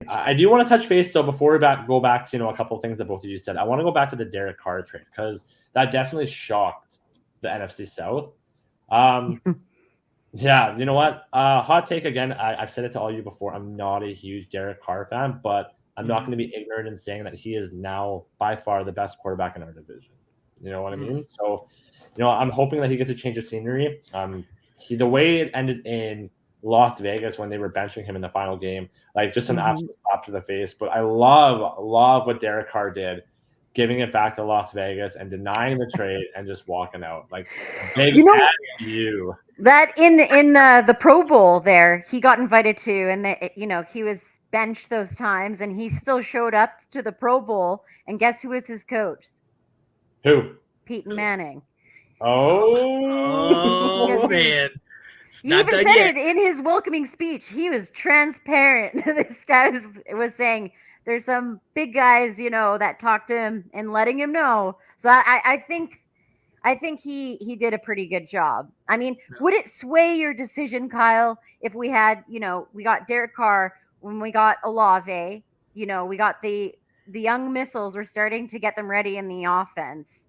I do want to touch base though before we go back to a couple of things that both of you said. I want to go back to the Derek Carr trade because that definitely shocked the NFC South. Yeah, you know what? Hot take again. I've said it to all you before. I'm not a huge Derek Carr fan, but I'm not going to be ignorant in saying that he is now by far the best quarterback in our division. You know what I mean? So, I'm hoping that he gets a change of scenery. The way it ended in Las Vegas when they were benching him in the final game, like just an absolute slap to the face. But I love what Derek Carr did, giving it back to Las Vegas and denying the trade and just walking out. Like, big you. That in the Pro Bowl there, he got invited to, and he was benched those times, and he still showed up to the Pro Bowl. And guess who was his coach? Who? Peyton Manning. Oh man. He even said it in his welcoming speech. He was transparent. This guy was saying there's some big guys, that talked to him and letting him know. So I think he did a pretty good job. I mean, would it sway your decision, Kyle, if we had, we got Derek Carr, when we got Olave, we got the young missiles, we're starting to get them ready in the offense.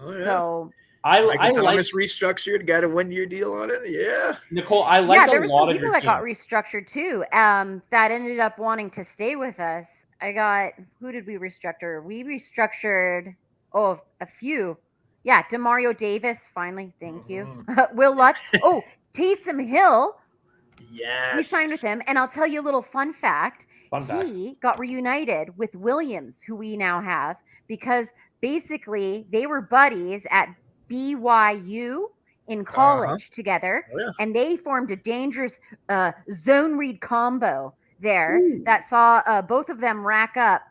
Oh, yeah. So I Thomas restructured, got a 1-year deal on it. Yeah. Nicole, I like there were some people that got restructured too. That ended up wanting to stay with us. Who did we restructure? We restructured a few. Yeah, Demario Davis, finally. Thank you. Will Lutz. Oh, Taysom Hill. Yes. We signed with him. And I'll tell you a little fun fact. He got reunited with Williams, who we now have, because basically they were buddies at BYU in college together. Oh, yeah. And they formed a dangerous zone read combo there that saw both of them rack up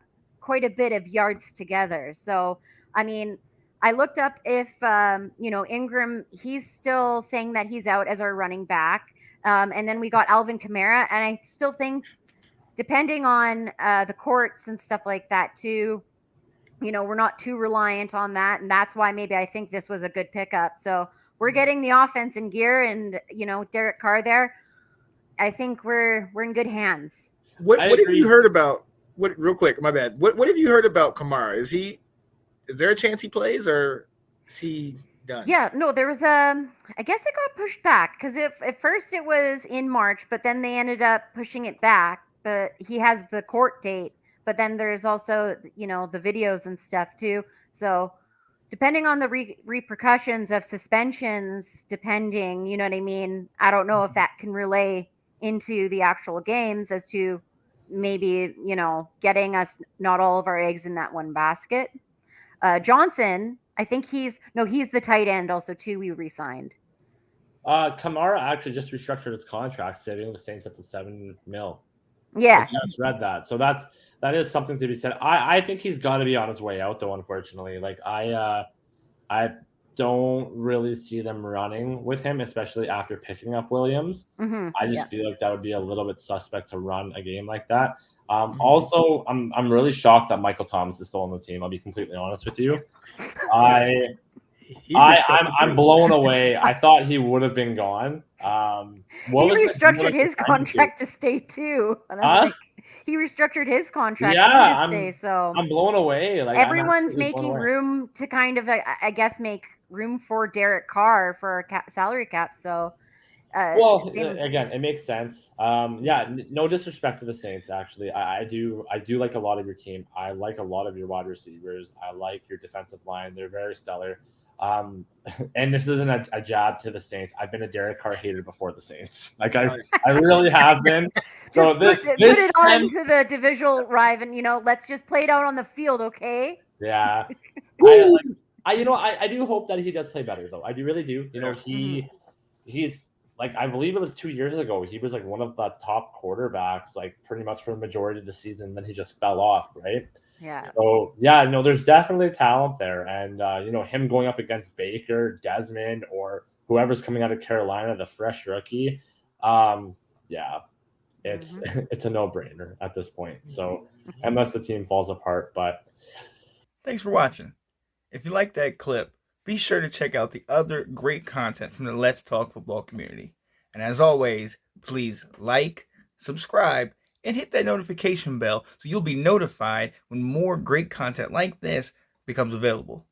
quite a bit of yards together. So, I mean, I looked up if, Ingram, he's still saying that he's out as our running back. And then we got Alvin Kamara. And I still think, depending on the courts and stuff like that too, we're not too reliant on that. And that's why maybe I think this was a good pickup. So we're getting the offense in gear and, Derek Carr there. I think we're in good hands. What have you heard about, real quick, my bad. What have you heard about Kamara? Is there a chance he plays, or is he done? Yeah, no, there was I guess it got pushed back because at first it was in March, but then they ended up pushing it back. But he has the court date, but then there's also, the videos and stuff too. So depending on the repercussions of suspensions, depending, you know what I mean? I don't know if that can relay into the actual games as to maybe, getting us not all of our eggs in that one basket. Johnson, I think he's the tight end also too. We re-signed. Kamara actually just restructured his contract, saving the Saints up to $7 million. Yes, I just read that. So that is something to be said. I think he's got to be on his way out though. Unfortunately, like I don't really see them running with him, especially after picking up Williams. Mm-hmm. I just feel like that would be a little bit suspect to run a game like that. Also, I'm really shocked that Michael Thomas is still on the team. I'll be completely honest with you. I'm blown away. I thought he would have been gone. He restructured his contract to stay too. He restructured his contract to stay. So I'm blown away. Like everyone's making room to kind of, I guess, make room for Derek Carr for a salary cap. So. Again, it makes sense. No disrespect to the Saints. Actually, I do like a lot of your team. I like a lot of your wide receivers. I like your defensive line. They're very stellar. And this isn't a jab to the Saints. I've been a Derek Carr hater before the Saints. Like I really have been. So put it on to the divisional rival. Let's just play it out on the field, okay? Yeah. I do hope that he does play better though. I do really do. He's. Like, I believe it was 2 years ago, he was like one of the top quarterbacks, like pretty much for the majority of the season. Then he just fell off, right? Yeah. So, there's definitely talent there. And, him going up against Baker, Desmond, or whoever's coming out of Carolina, the fresh rookie. It's a no-brainer at this point. So, unless the team falls apart. But thanks for watching. If you like that clip, be sure to check out the other great content from the Let's Talk Football community. And as always, please like, subscribe, and hit that notification bell so you'll be notified when more great content like this becomes available.